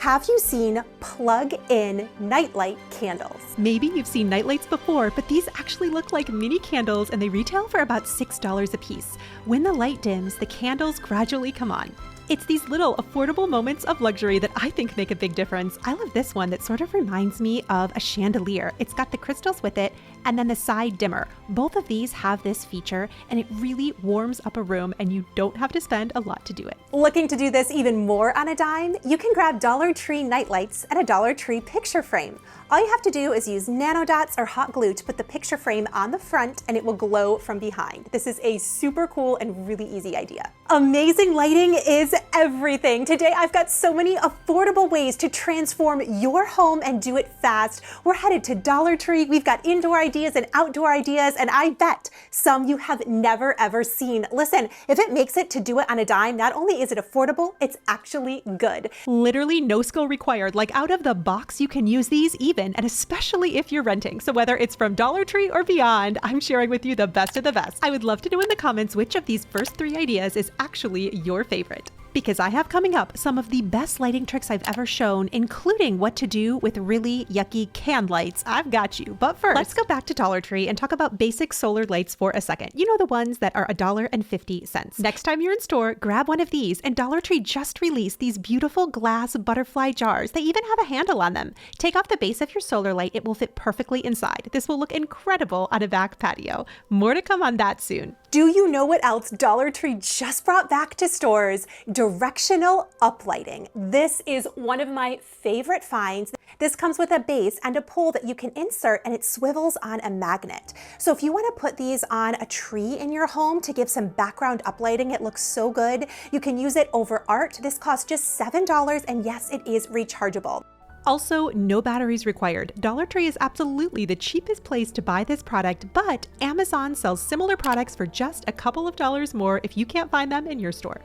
have you seen plug-in nightlight candles? Maybe you've seen Nightlights before, but these actually look like mini candles and they retail for about $6 a piece. When the light dims, the candles gradually come on. It's these little affordable moments of luxury that I think make a big difference. I love this one that sort of reminds me of a chandelier. It's got the crystals with it and then the side dimmer. Both of these have this feature and it really warms up a room and you don't have to spend a lot to do it. Looking to do this even more on a dime? You can grab Dollar Tree Nightlights and a Dollar Tree picture frame. All you have to do is use nano dots or hot glue to put the picture frame on the front and it will glow from behind. This is a super cool and really easy idea. Amazing lighting is everything. Today I've got so many affordable ways to transform your home and do it fast. We're headed to Dollar Tree. We've got indoor ideas and outdoor ideas, and I bet some you have never ever seen. Listen, if it makes it to do it on a dime, not only is it affordable, it's actually good. Literally no skill required. Like out of the box, you can use these even, and especially if you're renting. So whether it's from Dollar Tree or beyond, I'm sharing with you the best of the best. I would love to know in the comments which of these first 3 ideas is actually your favorite. Because I have coming up some of the best lighting tricks I've ever shown, including what to do with really yucky can lights. I've got you. But first, let's go back to Dollar Tree and talk about basic solar lights for a second. You know, the ones that are $1.50. Next time you're in store, grab one of these, and Dollar Tree just released these beautiful glass butterfly jars. They even have a handle on them. Take off the base of your solar light, it will fit perfectly inside. This will look incredible on a back patio. More to come on that soon. Do you know what else Dollar Tree just brought back to stores? Directional uplighting. This is one of my favorite finds. This comes with a base and a pole that you can insert and it swivels on a magnet. So if you want to put these on a tree in your home to give some background uplighting, it looks so good. You can use it over art. This costs just $7 and yes, it is rechargeable. Also, no batteries required. Dollar Tree is absolutely the cheapest place to buy this product, but Amazon sells similar products for just a couple of dollars more if you can't find them in your store.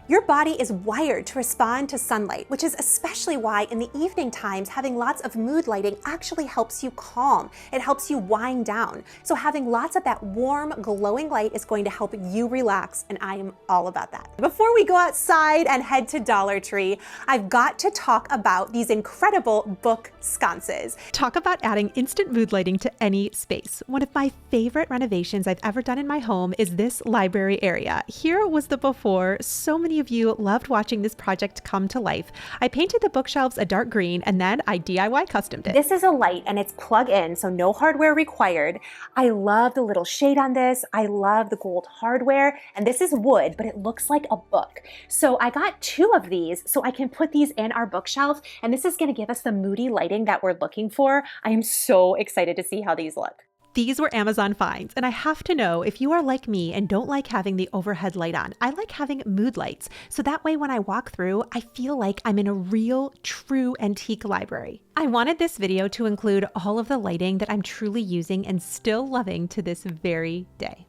Your body is wired to respond to sunlight, which is especially why in the evening times, having lots of mood lighting actually helps you calm. It helps you wind down. So having lots of that warm, glowing light is going to help you relax, and I am all about that. Before we go outside and head to Dollar Tree, I've got to talk about these incredible book sconces. Talk about adding instant mood lighting to any space. One of my favorite renovations I've ever done in my home is this library area. Here was the before. So many of you loved watching this project come to life. I painted the bookshelves a dark green and then I DIY customed it. This is a light and it's plug-in, so no hardware required. I love the little shade on this. I love the gold hardware, and this is wood, but it looks like a book. So I got 2 of these so I can put these in our bookshelf, and this is going to give us the moody lighting that we're looking for. I am so excited to see how these look. These were Amazon finds, and I have to know if you are like me and don't like having the overhead light on. I like having mood lights, so that way when I walk through, I feel like I'm in a real, true antique library. I wanted this video to include all of the lighting that I'm truly using and still loving to this very day.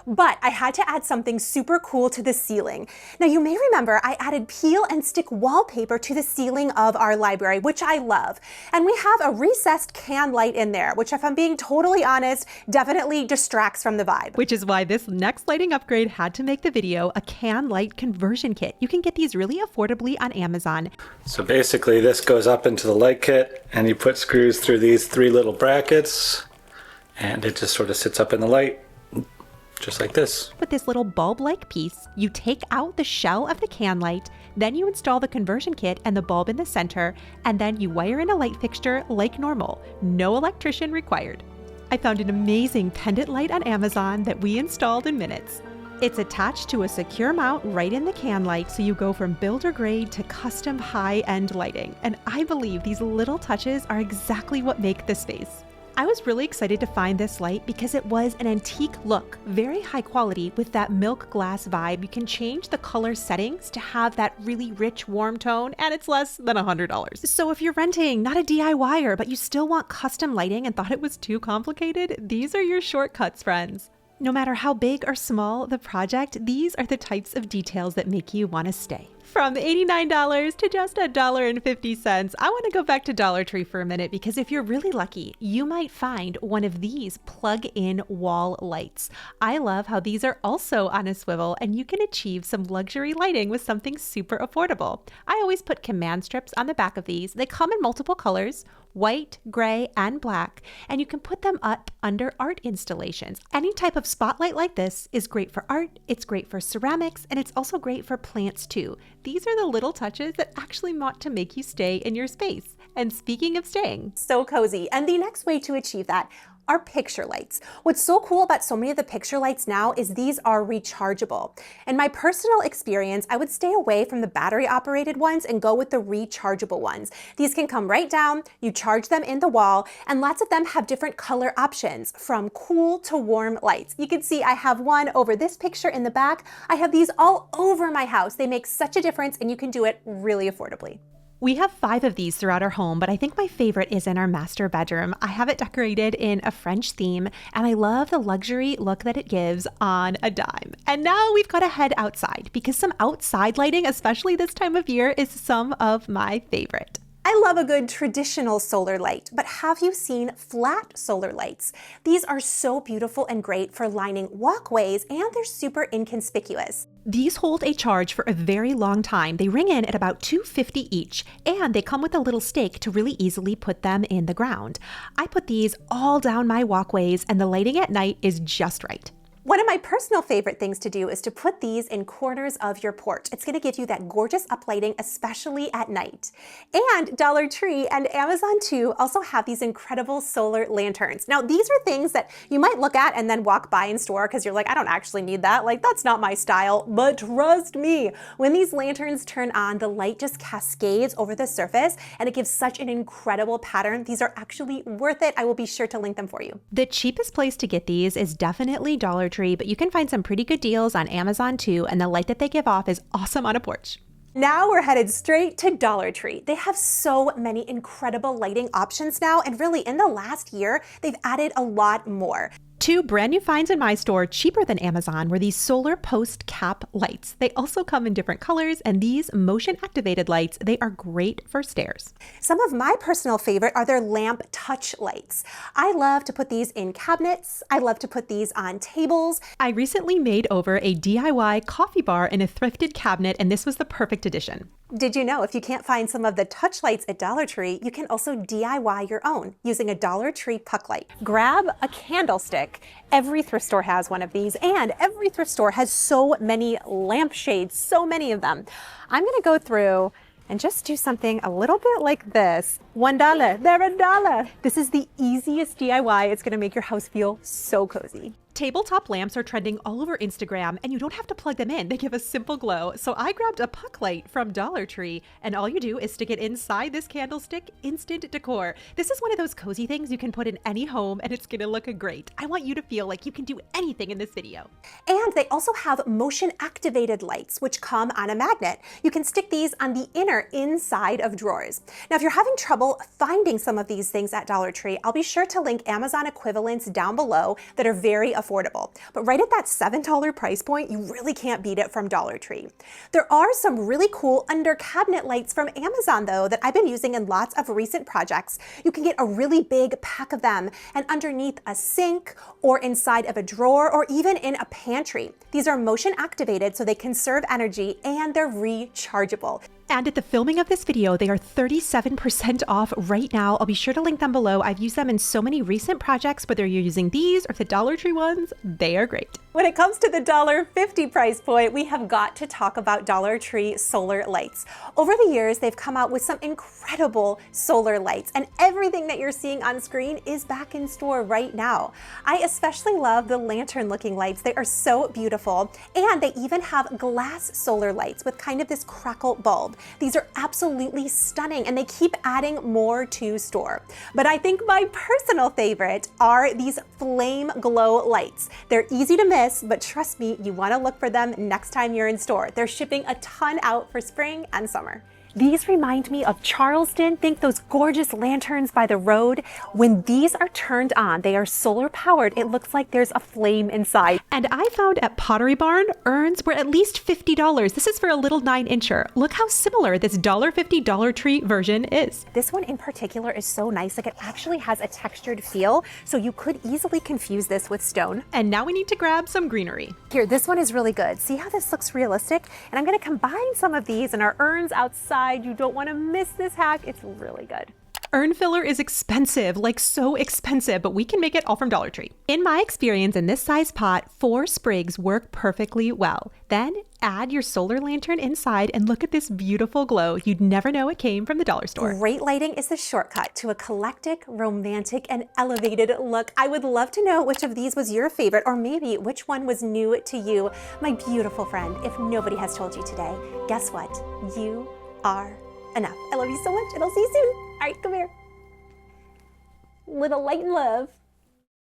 But I had to add something super cool to the ceiling. Now you may remember I added peel and stick wallpaper to the ceiling of our library, which I love. And we have a recessed can light in there, which if I'm being totally honest, definitely distracts from the vibe. Which is why this next lighting upgrade had to make the video a can light conversion kit. You can get these really affordably on Amazon. So basically this goes up into the light kit and you put screws through these 3 little brackets and it just sort of sits up in the light. Just like this. With this little bulb-like piece, you take out the shell of the can light, then you install the conversion kit and the bulb in the center, and then you wire in a light fixture like normal. No electrician required. I found an amazing pendant light on Amazon that we installed in minutes. It's attached to a secure mount right in the can light, so you go from builder grade to custom high-end lighting. And I believe these little touches are exactly what make this space. I was really excited to find this light because it was an antique look, very high quality with that milk glass vibe. You can change the color settings to have that really rich, warm tone, and it's less than $100. So if you're renting, not a DIYer, but you still want custom lighting and thought it was too complicated, these are your shortcuts, friends. No matter how big or small the project, these are the types of details that make you want to stay. From $89 to just $1.50, I want to go back to Dollar Tree for a minute because if you're really lucky, you might find one of these plug-in wall lights. I love how these are also on a swivel and you can achieve some luxury lighting with something super affordable. I always put command strips on the back of these. They come in multiple colors, white, gray, and black, and you can put them up under art installations. Any type of spotlight like this is great for art, it's great for ceramics, and it's also great for plants too. These are the little touches that actually want to make you stay in your space. And speaking of staying, so cozy. And the next way to achieve that are picture lights. What's so cool about so many of the picture lights now is these are rechargeable. In my personal experience, I would stay away from the battery operated ones and go with the rechargeable ones. These can come right down, you charge them in the wall, and lots of them have different color options from cool to warm lights. You can see I have one over this picture in the back. I have these all over my house. They make such a difference and you can do it really affordably. we have 5 of these throughout our home, but I think my favorite is in our master bedroom. I have it decorated in a French theme, and I love the luxury look that it gives on a dime. And now we've got to head outside because some outside lighting, especially this time of year, is some of my favorite. I love a good traditional solar light, but have you seen flat solar lights? These are so beautiful and great for lining walkways, and they're super inconspicuous. These hold a charge for a very long time. They ring in at about $2.50 each, and they come with a little stake to really easily put them in the ground. I put these all down my walkways, and the lighting at night is just right. One of my personal favorite things to do is to put these in corners of your porch. It's going to give you that gorgeous uplighting, especially at night. And Dollar Tree and Amazon too also have these incredible solar lanterns. Now, these are things that you might look at and then walk by in store because you're like, I don't actually need that. Like, that's not my style. But trust me, when these lanterns turn on, the light just cascades over the surface and it gives such an incredible pattern. These are actually worth it. I will be sure to link them for you. The cheapest place to get these is definitely Dollar Tree, but you can find some pretty good deals on Amazon too, and the light that they give off is awesome on a porch. Now we're headed straight to Dollar Tree. They have so many incredible lighting options now, and really in the last year, they've added a lot more. 2 brand new finds in my store, cheaper than Amazon, were these solar post cap lights. They also come in different colors, and these motion activated lights, they are great for stairs. Some of my personal favorite are their lamp touch lights. I love to put these in cabinets. I love to put these on tables. I recently made over a DIY coffee bar in a thrifted cabinet, and this was the perfect addition. Did you know if you can't find some of the touch lights at Dollar Tree, you can also DIY your own using a Dollar Tree puck light. Grab a candlestick. Every thrift store has one of these, and every thrift store has so many lampshades, so many of them. I'm gonna go through and just do something a little bit like this. $1, they're $1. This is the easiest DIY. It's gonna make your house feel so cozy. Tabletop lamps are trending all over Instagram, and you don't have to plug them in. They give a simple glow. So I grabbed a puck light from Dollar Tree, and all you do is stick it inside this candlestick. Instant decor. This is one of those cozy things you can put in any home, and it's gonna look great. I want you to feel like you can do anything in this video. And they also have motion activated lights, which come on a magnet. You can stick these on the inner inside of drawers. Now, if you're having trouble finding some of these things at Dollar Tree, I'll be sure to link Amazon equivalents down below that are very affordable. But right at that $7 price point, you really can't beat it from Dollar Tree. There are some really cool under cabinet lights from Amazon though that I've been using in lots of recent projects. You can get a really big pack of them and underneath a sink or inside of a drawer or even in a pantry. These are motion activated so they conserve energy and they're rechargeable. And at the filming of this video, they are 37% off right now. I'll be sure to link them below. I've used them in so many recent projects, whether you're using these or the Dollar Tree ones, they are great. When it comes to the $1.50 price point, we have got to talk about Dollar Tree solar lights. Over the years, they've come out with some incredible solar lights, and everything that you're seeing on screen is back in store right now. I especially love the lantern-looking lights. They are so beautiful, and they even have glass solar lights with kind of this crackle bulb. These are absolutely stunning, and they keep adding more to store. But I think my personal favorite are these flame glow lights. They're easy to miss, but trust me, you want to look for them next time you're in store. They're shipping a ton out for spring and summer. These remind me of Charleston. Think those gorgeous lanterns by the road. When these are turned on, they are solar powered. It looks like there's a flame inside. And I found at Pottery Barn, urns were at least $50. This is for a little 9-incher. Look how similar this $1.50 Dollar Tree version is. This one in particular is so nice. Like, it actually has a textured feel, so you could easily confuse this with stone. And now we need to grab some greenery. Here, this one is really good. See how this looks realistic? And I'm gonna combine some of these in our urns outside. You don't wanna miss this hack. It's really good. Urn filler is expensive, like so expensive, but we can make it all from Dollar Tree. In my experience, in this size pot, 4 sprigs work perfectly well. Then add your solar lantern inside and look at this beautiful glow. You'd never know it came from the dollar store. Great lighting is the shortcut to a eclectic, romantic, and elevated look. I would love to know which of these was your favorite, or maybe which one was new to you. My beautiful friend, if nobody has told you today, guess what? You are enough. I love you so much, and I'll see you soon. All right, come here. Little light and love.